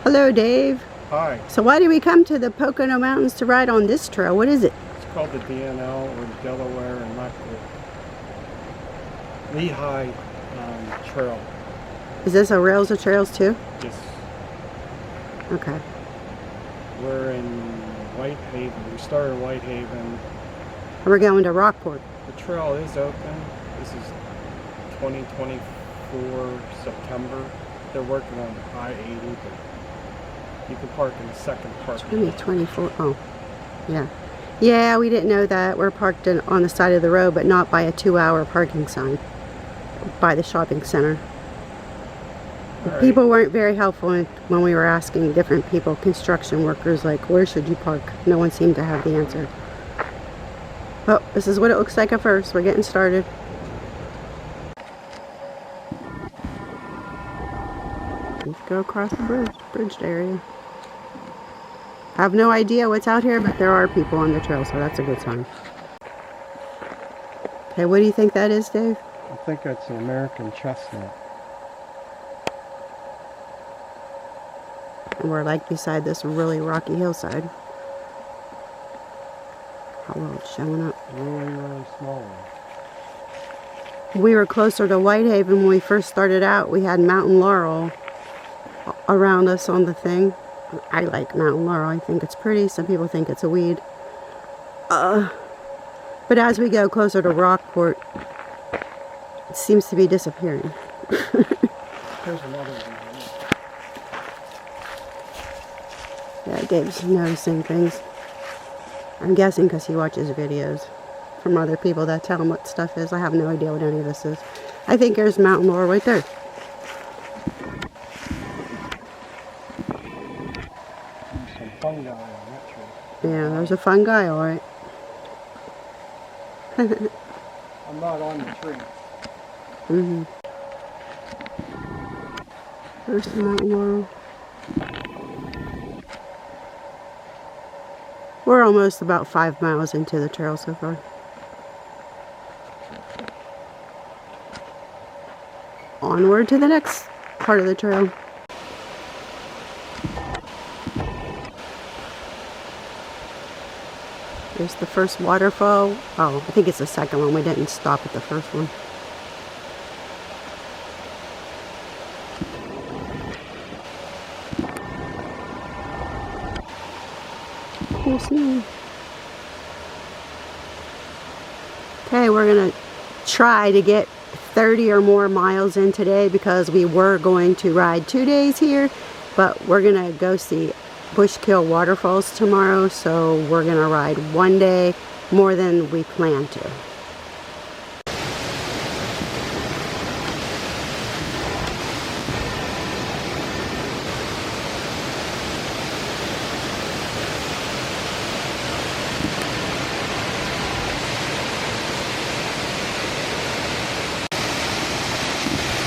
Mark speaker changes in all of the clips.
Speaker 1: Hello, Dave.
Speaker 2: Hi.
Speaker 1: So why did we come to the Pocono Mountains to ride on this trail? What is it?
Speaker 2: It's called the DNL, or Delaware and Rockport. Lehigh Trail.
Speaker 1: Is this a Rails of Trails too?
Speaker 2: Yes.
Speaker 1: Okay.
Speaker 2: We're in Whitehaven. We started in Whitehaven.
Speaker 1: We're going to Rockport.
Speaker 2: The trail is open. This is 2024 September. They're working on I-80, but you can park in the second parking lot.
Speaker 1: 2024. Oh, yeah. Yeah, we didn't know that. We're parked on the side of the road, but not by a 2-hour parking sign. By the shopping center.
Speaker 2: Right.
Speaker 1: People weren't very helpful when we were asking different people, construction workers, like, where should you park? No one seemed to have the answer. Oh, this is what it looks like at first. We're getting started. Let's go across the bridged area. I have no idea what's out here, but there are people on the trail, so that's a good sign. Okay, what do you think that is, Dave?
Speaker 2: I think that's an American chestnut.
Speaker 1: And we're like beside this really rocky hillside. How well it's showing up.
Speaker 2: Really small.
Speaker 1: We were closer to Whitehaven when we first started out. We had mountain laurel around us on the thing. I like mountain laurel. I think it's pretty. Some people think it's a weed. But as we go closer to Rockport, it seems to be disappearing.
Speaker 2: There's another one.
Speaker 1: Yeah, Dave's noticing things. I'm guessing because he watches videos from other people that tell him what stuff is. I have no idea what any of this is. I think there's mountain laurel right there.
Speaker 2: There's some fungi on that tree.
Speaker 1: Yeah, there's a fungi, all right.
Speaker 2: I'm not on the tree.
Speaker 1: Mm-hmm. There's the mountain laurel. We're almost about 5 miles into the trail so far. Onward to the next part of the trail. There's the first waterfall. Oh, I think it's the second one. We didn't stop at the first one. Okay, we're gonna try to get 30 or more miles in today because we were going to ride 2 days here, but we're gonna go see Bushkill waterfalls tomorrow, so we're gonna ride 1 day more than we planned to.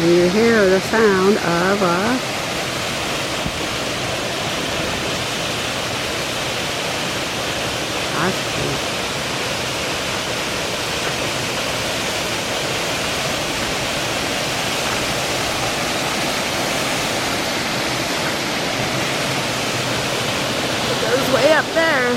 Speaker 1: You hear the sound of a it goes way up there.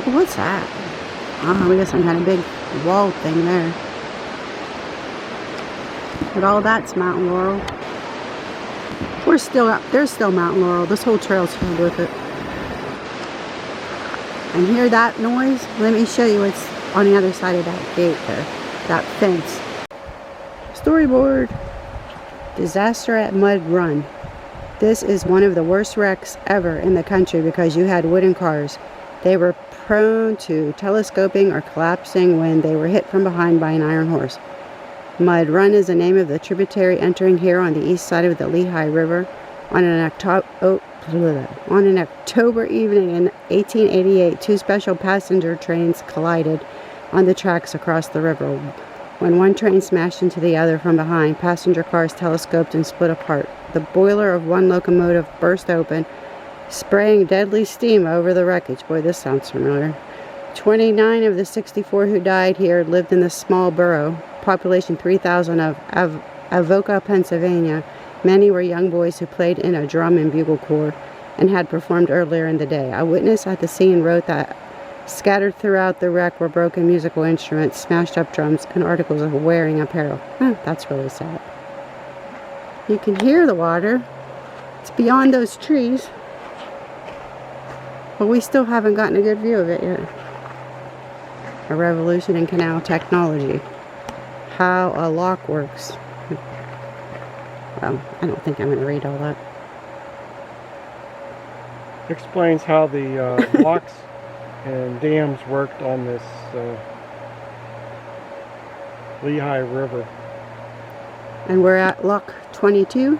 Speaker 1: What's that? Oh, we got some kind of big wall thing there. But all that's mountain laurel. We're still up. There's still mountain laurel. This whole trail's filled with it. And hear that noise? Let me show you what's on the other side of that gate there. That fence. Storyboard. Disaster at Mud Run. This is one of the worst wrecks ever in the country because you had wooden cars. They were prone to telescoping or collapsing when they were hit from behind by an iron horse. Mud Run is the name of the tributary entering here on the east side of the Lehigh River. On an On an October evening in 1888, two special passenger trains collided on the tracks across the river. When one train smashed into the other from behind, passenger cars telescoped and split apart. The boiler of one locomotive burst open, spraying deadly steam over the wreckage. Boy, this sounds familiar. 29 of the 64 who died here lived in the small borough, population 3,000 of Avoca, Pennsylvania. Many were young boys who played in a drum and bugle corps and had performed earlier in the day. A witness at the scene wrote that scattered throughout the wreck were broken musical instruments, smashed up drums, and articles of wearing apparel. That's really sad. You can hear the water. It's beyond those trees. But we still haven't gotten a good view of it yet. A revolution in canal technology. How a lock works. Well, I don't think I'm going to read all that.
Speaker 2: Explains how the locks and dams worked on this Lehigh River.
Speaker 1: And we're at lock 22.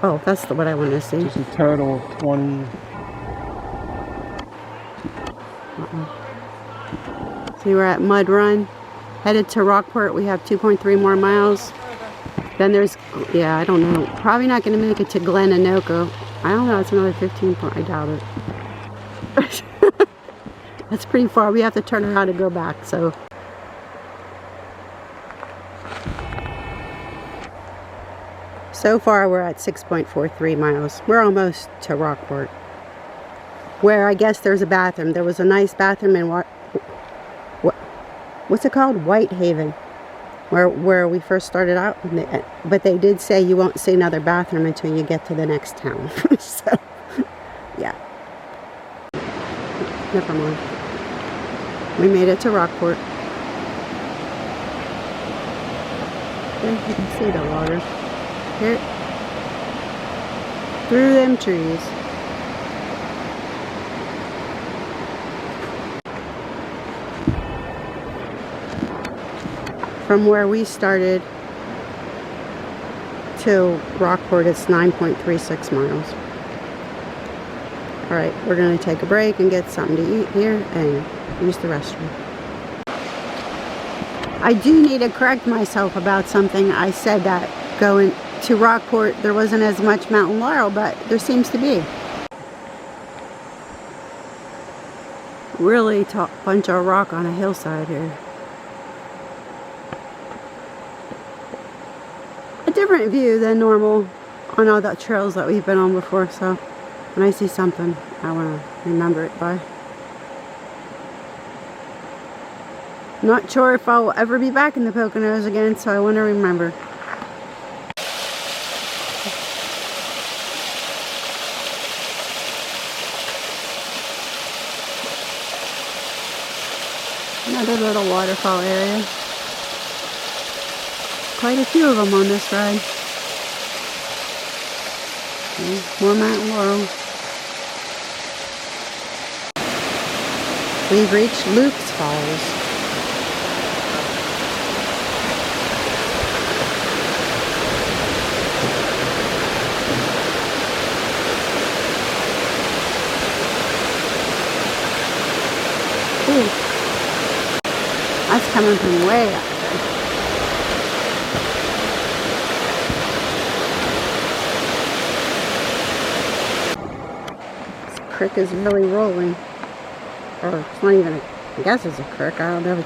Speaker 1: Oh, that's what I want to see.
Speaker 2: Just a total of 20.
Speaker 1: See, we're at Mud Run. Headed to Rockport. We have 2.3 more miles. Then there's, yeah, I don't know. Probably not going to make it to Glen Anoka. I don't know. It's another 15 point. I doubt it. That's pretty far. We have to turn around and go back. So far we're at 6.43 miles. We're almost to Rockport, where I guess there's a bathroom. There was a nice bathroom in what's it called? Whitehaven, where we first started out. But they did say you won't see another bathroom until you get to the next town. So yeah, never mind. We made it to Rockport. There you can see the water. Here, through them trees. From where we started to Rockport, it's 9.36 miles. Alright, we're going to take a break and get something to eat here and use the restroom. I do need to correct myself about something. I said that going to Rockport there wasn't as much mountain laurel, but there seems to be. Really tall bunch of rock on a hillside here. A different view than normal on all the trails that we've been on before, so when I see something I want to remember it by. Not sure if I'll ever be back in the Poconos again, so I want to remember. Another little waterfall area. Quite a few of them on this ride. More mountain laurel. We've reached Luke's Falls. Ooh. That's coming from way up there. This creek is really rolling. Or it's not even I guess it's a creek, I don't know.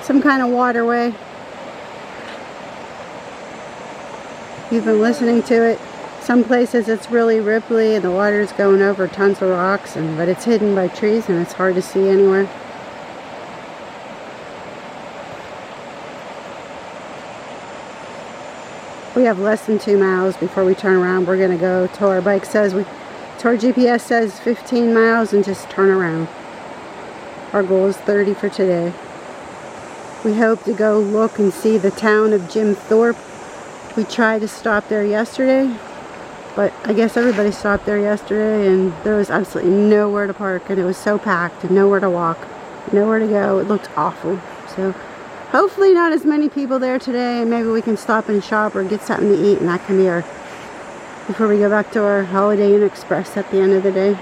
Speaker 1: Some kind of waterway. You've been listening to it. Some places it's really ripply and the water's going over tons of rocks, but it's hidden by trees and it's hard to see anywhere. We have less than 2 miles before we turn around. We're going to go to our bike says our GPS says 15 miles and just turn around. Our goal is 30 for today. We hope to go look and see the town of Jim Thorpe. We tried to stop there yesterday, but I guess everybody stopped there yesterday and there was absolutely nowhere to park and it was so packed and nowhere to walk, nowhere to go. It looked awful. So hopefully not as many people there today, and maybe we can stop and shop or get something to eat, and that can be our before we go back to our Holiday Inn Express at the end of the day.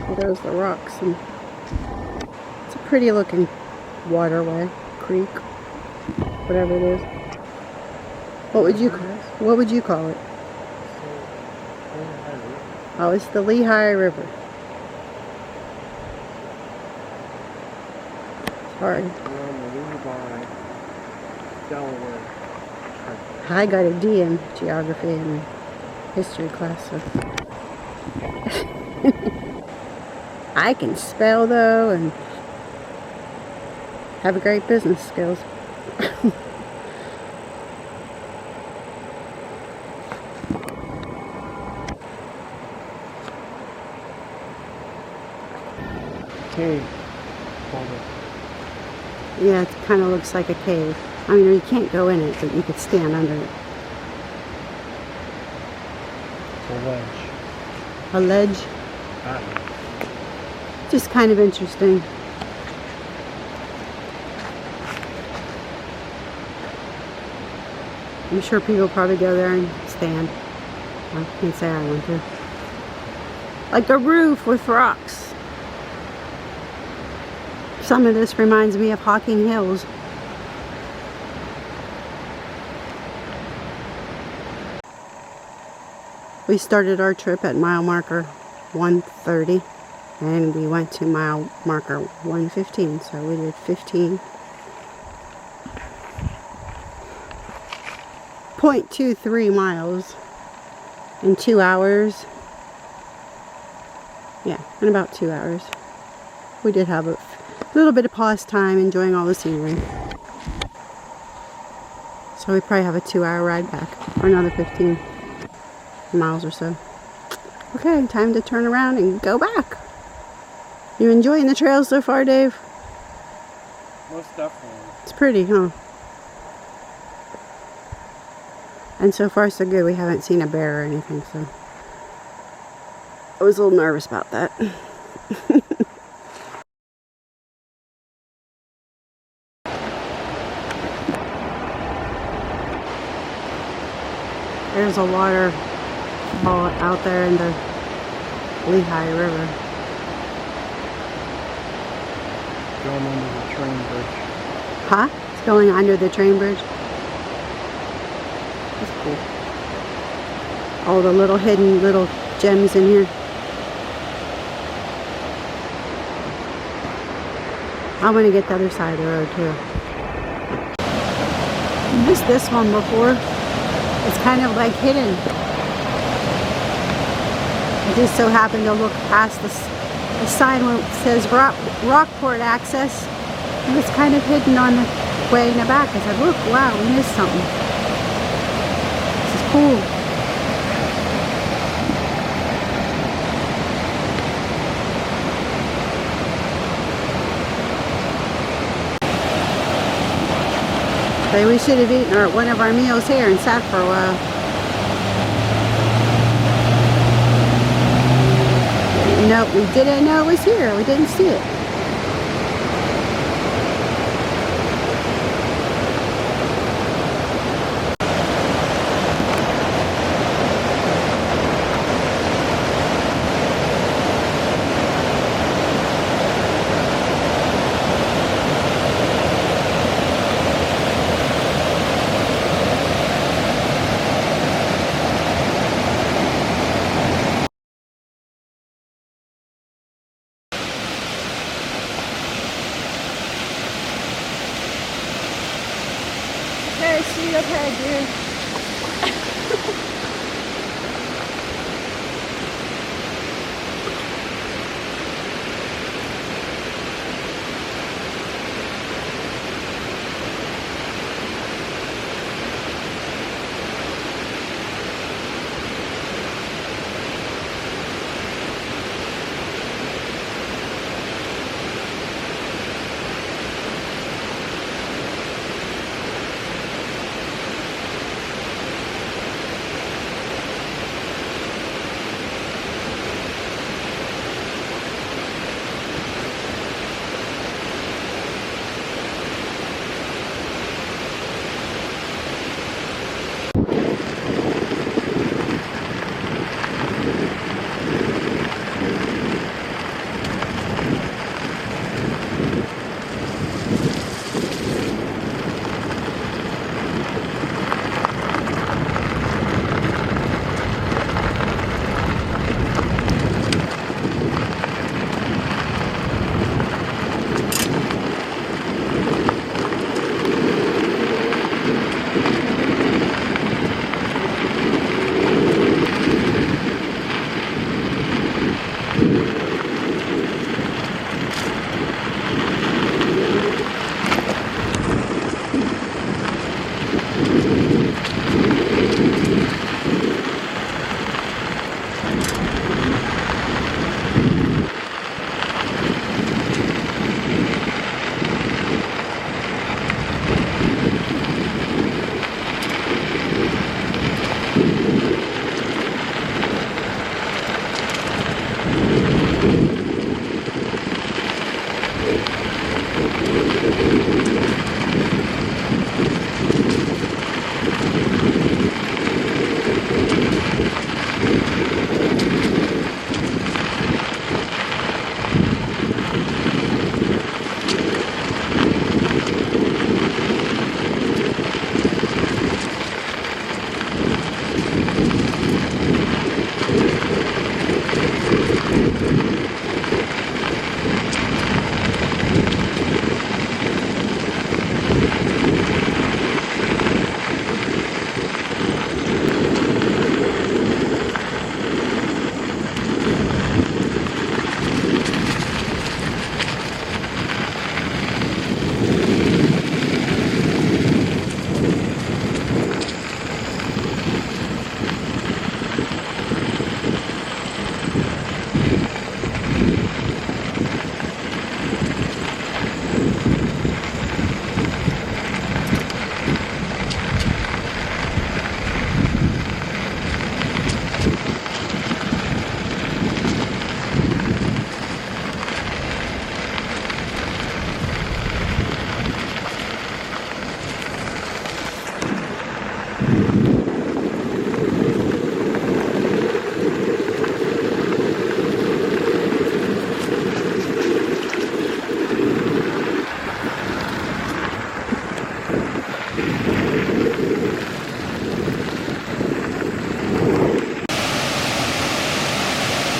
Speaker 1: So there's the rocks, and it's a pretty looking waterway, creek, whatever it is. What would you call it? Oh, it's the Lehigh River. It's hard.
Speaker 2: We're on the Lehigh, Delaware.
Speaker 1: I got a D in geography and history class, so I can spell though and have great business skills.
Speaker 2: Cave.
Speaker 1: Yeah, it kind of looks like a cave. I mean, you can't go in it, but you could stand under it.
Speaker 2: It's a ledge.
Speaker 1: A ledge? Just kind of interesting. I'm sure people probably go there and stand. I can't say I want to. Like a roof with rocks. Some of this reminds me of Hocking Hills. We started our trip at mile marker 130 and we went to mile marker 115, so we did 15.23 miles in 2 hours. Yeah, in about 2 hours. We did have a little bit of pause time enjoying all the scenery. So we probably have a 2-hour ride back, or another 15 miles or so. Okay, time to turn around and go back. You enjoying the trails so far, Dave?
Speaker 2: Most definitely.
Speaker 1: It's pretty, huh? And so far so good. We haven't seen a bear or anything, so I was a little nervous about that. There's a waterfall out there in the Lehigh River.
Speaker 2: Going under the train bridge.
Speaker 1: Huh? It's going under the train bridge. That's cool. All the little hidden little gems in here. I want to get the other side of the road too. I missed this one before. It's kind of like hidden. I just so happened to look past the sign where it says Rockport access. And it's kind of hidden on the way in the back. I said, look, wow, we missed something. This is cool. But we should have eaten one of our meals here and sat for a while. No, we didn't know it was here. We didn't see it.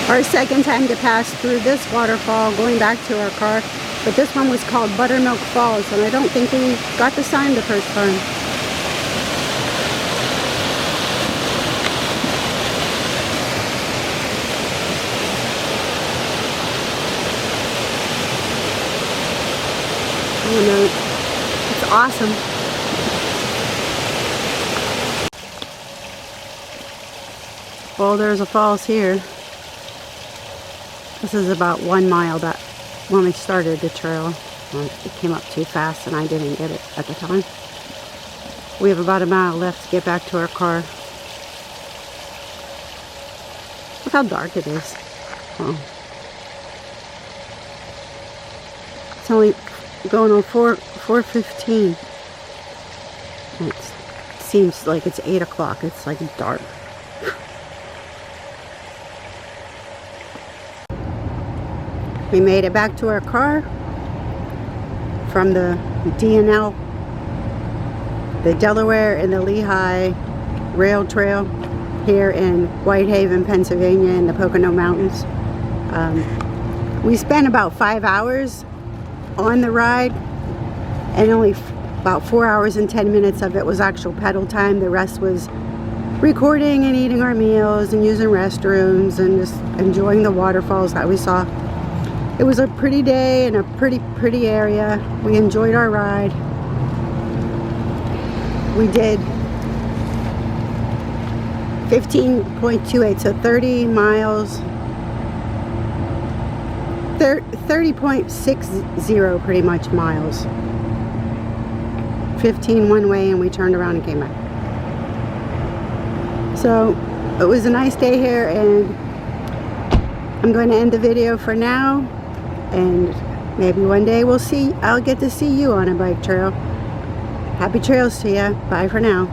Speaker 1: Our second time to pass through this waterfall, going back to our car. But this one was called Buttermilk Falls, and I don't think we got the sign the first time. Oh no, it's awesome. Well, there's a falls here. This is about 1 mile that when we started the trail. It came up too fast and I didn't get it at the time. We have about a mile left to get back to our car. Look how dark it is. Oh. It's only going on 4:15. It seems like it's 8 o'clock. It's like dark. We made it back to our car from the DNL, the Delaware and the Lehigh rail trail here in Whitehaven, Pennsylvania in the Pocono Mountains. We spent about 5 hours on the ride, and only about 4 hours and 10 minutes of it was actual pedal time. The rest was recording and eating our meals and using restrooms and just enjoying the waterfalls that we saw. It was a pretty day in a pretty area. We enjoyed our ride. We did 15.28, so 30 miles, 30.60 pretty much miles. 15 one way, and we turned around and came back. So it was a nice day here, and I'm going to end the video for now. And maybe one day I'll get to see you on a bike trail. Happy trails to you. Bye for now.